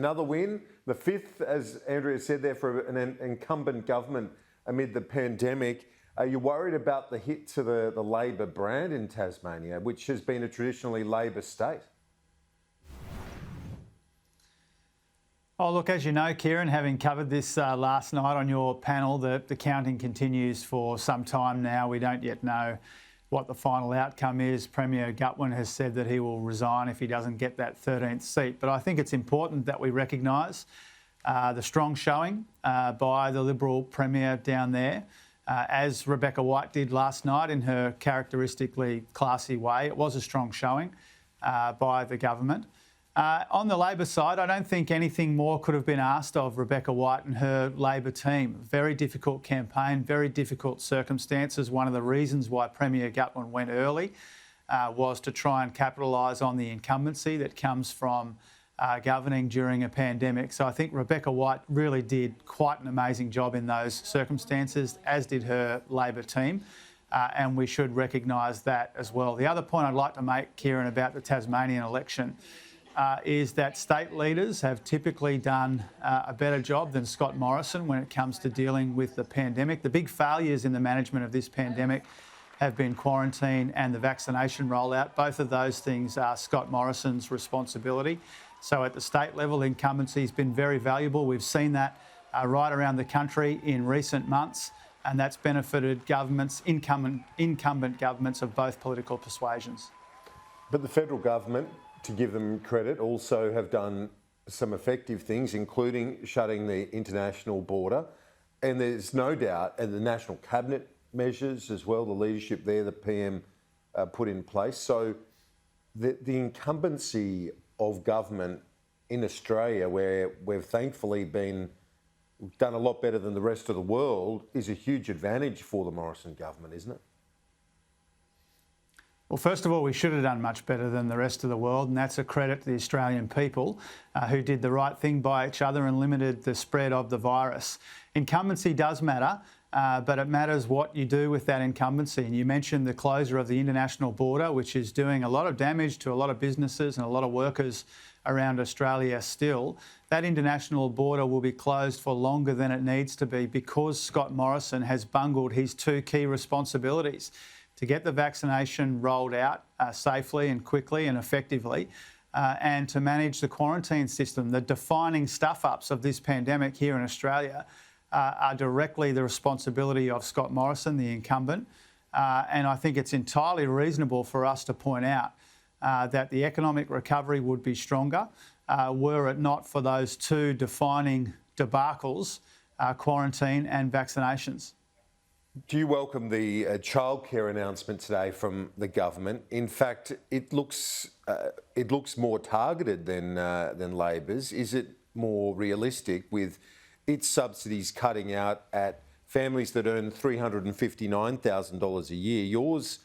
Another win, the fifth, as Andrea said there, for an incumbent government amid the pandemic. Are you worried about the hit to the Labor brand in Tasmania, which has been a traditionally Labor state? Oh, look, as you know, Kieran, having covered this last night on your panel, the counting continues for some time now. We don't yet know what the final outcome is. Premier Gutwein has said that he will resign if he doesn't get that 13th seat. But I think it's important that we recognise the strong showing by the Liberal Premier down there, as Rebecca White did last night in her characteristically classy way. It was a strong showing by the government. On the Labor side, I don't think anything more could have been asked of Rebecca White and her Labor team. Very difficult campaign, very difficult circumstances. One of the reasons why Premier Gutwein went early was to try and capitalise on the incumbency that comes from governing during a pandemic. So I think Rebecca White really did quite an amazing job in those circumstances, as did her Labor team. And we should recognise that as well. The other point I'd like to make, Kieran, about the Tasmanian election is that state leaders have typically done a better job than Scott Morrison when it comes to dealing with the pandemic. The big failures in the management of this pandemic have been quarantine and the vaccination rollout. Both of those things are Scott Morrison's responsibility. So at the state level, incumbency has been very valuable. We've seen that right around the country in recent months, and that's benefited governments, incumbent governments of both political persuasions. But the federal government, to give them credit, also have done some effective things, including shutting the international border. And there's no doubt, and the National Cabinet measures as well, the leadership there, the PM put in place. So the incumbency of government in Australia, where we've thankfully done a lot better than the rest of the world, is a huge advantage for the Morrison government, isn't it? Well, first of all, we should have done much better than the rest of the world, and that's a credit to the Australian people who did the right thing by each other and limited the spread of the virus. Incumbency does matter, but it matters what you do with that incumbency. And you mentioned the closure of the international border, which is doing a lot of damage to a lot of businesses and a lot of workers around Australia still. That international border will be closed for longer than it needs to be because Scott Morrison has bungled his two key responsibilities: to get the vaccination rolled out safely and quickly and effectively, and to manage the quarantine system. The defining stuff-ups of this pandemic here in Australia are directly the responsibility of Scott Morrison, the incumbent. And I think it's entirely reasonable for us to point out that the economic recovery would be stronger were it not for those two defining debacles, quarantine and vaccinations. Do you welcome the childcare announcement today from the government? In fact, it looks more targeted than Labor's. Is it more realistic with its subsidies cutting out at families that earn $359,000 a year? Yours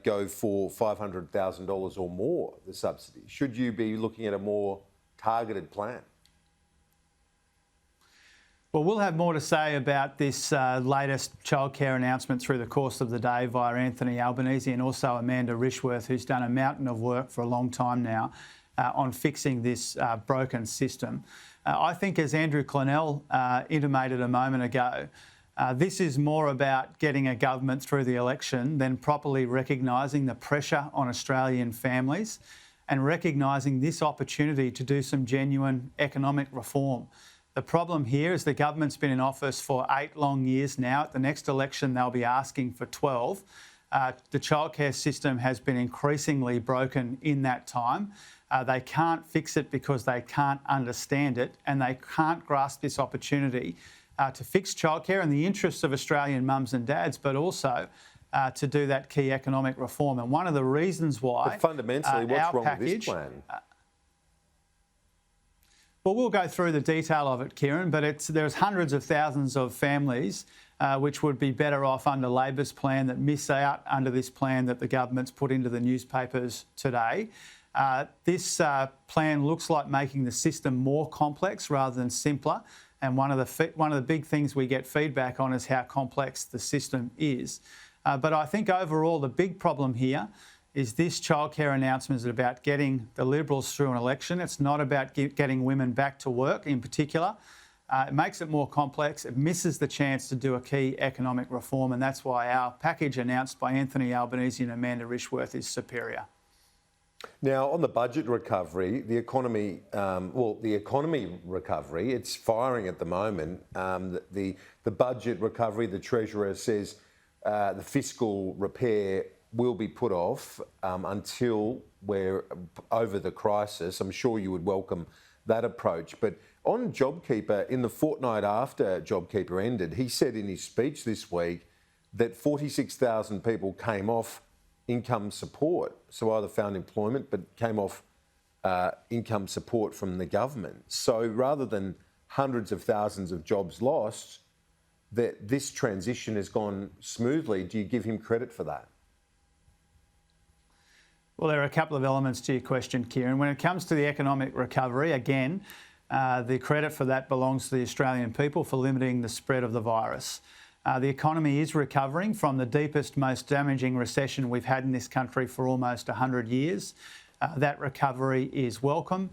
go for $500,000 or more, the subsidy. Should you be looking at a more targeted plan? Well, we'll have more to say about this latest childcare announcement through the course of the day via Anthony Albanese and also Amanda Rishworth, who's done a mountain of work for a long time now on fixing this broken system. I think, as Andrew Clennell intimated a moment ago, this is more about getting a government through the election than properly recognising the pressure on Australian families and recognising this opportunity to do some genuine economic reform. The problem here is the government's been in office for 8 long years now. At the next election, they'll be asking for 12. The childcare system has been increasingly broken in that time. They can't fix it because they can't understand it, and they can't grasp this opportunity to fix childcare in the interests of Australian mums and dads, but also to do that key economic reform. And one of the reasons why... But fundamentally, what's wrong with this plan? Well, we'll go through the detail of it, Kieran, but there's hundreds of thousands of families which would be better off under Labor's plan that miss out under this plan that the government's put into the newspapers today. This plan looks like making the system more complex rather than simpler, and one of the big things we get feedback on is how complex the system is. But I think overall the big problem here is this childcare announcement is about getting the Liberals through an election. It's not about getting women back to work in particular. It makes it more complex. It misses the chance to do a key economic reform, and that's why our package announced by Anthony Albanese and Amanda Rishworth is superior. Now, on the budget recovery, the economy recovery, it's firing at the moment. The budget recovery, the Treasurer says the fiscal repair will be put off until we're over the crisis. I'm sure you would welcome that approach. But on JobKeeper, in the fortnight after JobKeeper ended, he said in his speech this week that 46,000 people came off income support, so either found employment but came off income support from the government. So rather than hundreds of thousands of jobs lost, that this transition has gone smoothly. Do you give him credit for that? Well, there are a couple of elements to your question, Kieran. When it comes to the economic recovery, again, the credit for that belongs to the Australian people for limiting the spread of the virus. The economy is recovering from the deepest, most damaging recession we've had in this country for almost 100 years. That recovery is welcome,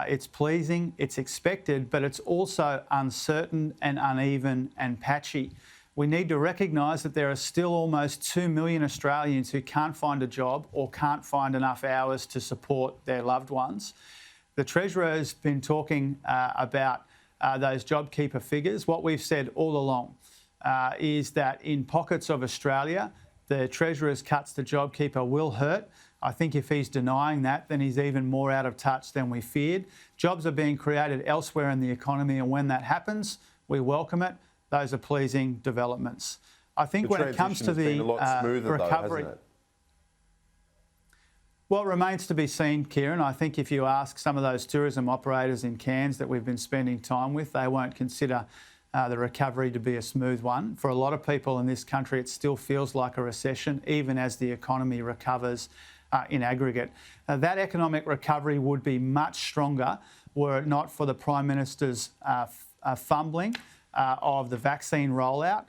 it's pleasing, it's expected, but it's also uncertain and uneven and patchy. We need to recognise that there are still almost 2 million Australians who can't find a job or can't find enough hours to support their loved ones. The Treasurer has been talking about those JobKeeper figures. What we've said all along is that in pockets of Australia, the Treasurer's cuts to JobKeeper will hurt. I think if he's denying that, then he's even more out of touch than we feared. Jobs are being created elsewhere in the economy, and when that happens, we welcome it. Those are pleasing developments. I think when it comes to the recovery, well, it remains to be seen, Kieran. I think if you ask some of those tourism operators in Cairns that we've been spending time with, they won't consider the recovery to be a smooth one. For a lot of people in this country, it still feels like a recession, even as the economy recovers in aggregate. That economic recovery would be much stronger were it not for the Prime Minister's fumbling of the vaccine rollout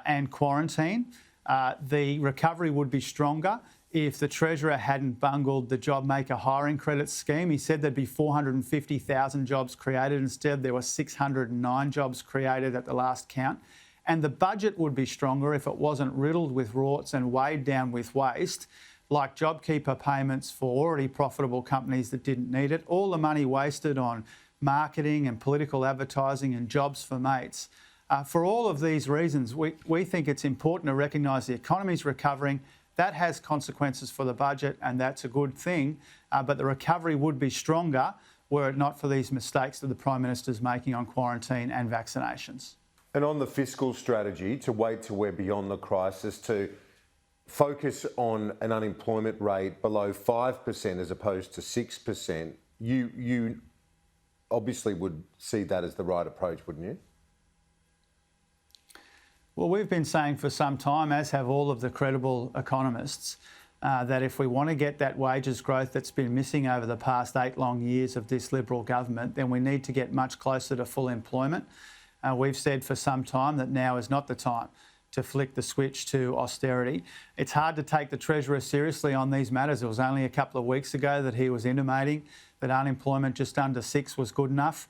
and quarantine. The recovery would be stronger if the Treasurer hadn't bungled the JobMaker hiring credit scheme. He said there'd be 450,000 jobs created. Instead, there were 609 jobs created at the last count. And the budget would be stronger if it wasn't riddled with rorts and weighed down with waste, like JobKeeper payments for already profitable companies that didn't need it, all the money wasted on marketing and political advertising and jobs for mates. For all of these reasons, we think it's important to recognise the economy's recovering. That has consequences for the budget, and that's a good thing. But the recovery would be stronger were it not for these mistakes that the Prime Minister's making on quarantine and vaccinations. And on the fiscal strategy, to wait till we're beyond the crisis, to focus on an unemployment rate below 5% as opposed to 6%, you obviously would see that as the right approach, wouldn't you? Well, we've been saying for some time, as have all of the credible economists, that if we want to get that wages growth that's been missing over the past 8 long years of this Liberal government, then we need to get much closer to full employment. We've said for some time that now is not the time to flick the switch to austerity. It's hard to take the Treasurer seriously on these matters. It was only a couple of weeks ago that he was intimating that unemployment just under 6 was good enough.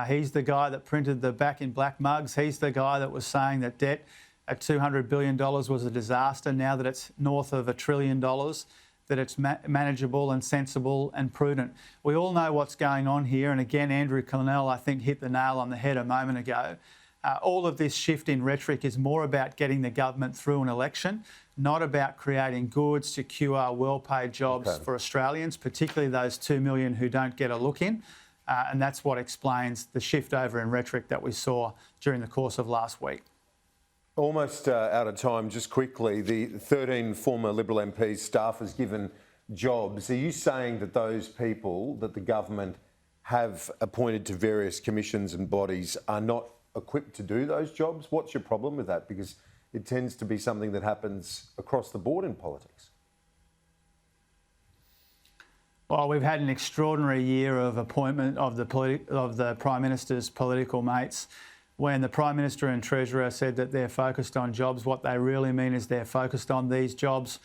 He's the guy that printed the back in black mugs. He's the guy that was saying that debt at $200 billion was a disaster. Now that it's north of $1 trillion, that it's manageable and sensible and prudent. We all know what's going on here. And again, Andrew Cornell, I think, hit the nail on the head a moment ago. All of this shift in rhetoric is more about getting the government through an election, not about creating good, secure, well-paid jobs for Australians, particularly those 2 million who don't get a look in. And that's what explains the shift over in rhetoric that we saw during the course of last week. Almost out of time, just quickly, the 13 former Liberal MPs staff has given jobs. Are you saying that those people that the government have appointed to various commissions and bodies are not equipped to do those jobs? What's your problem with that? Because it tends to be something that happens across the board in politics. Well, we've had an extraordinary year of appointment of the Prime Minister's political mates. When the Prime Minister and Treasurer said that they're focused on jobs, what they really mean is they're focused on these jobs.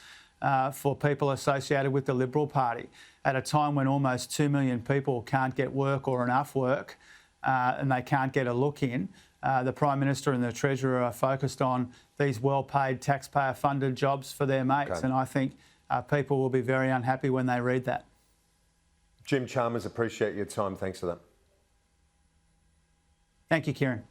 for people associated with the Liberal Party. At a time when almost 2 million people can't get work or enough work and they can't get a look in, the Prime Minister and the Treasurer are focused on these well-paid taxpayer-funded jobs for their mates. Okay. And I think people will be very unhappy when they read that. Jim Chalmers, appreciate your time. Thanks for that. Thank you, Kieran.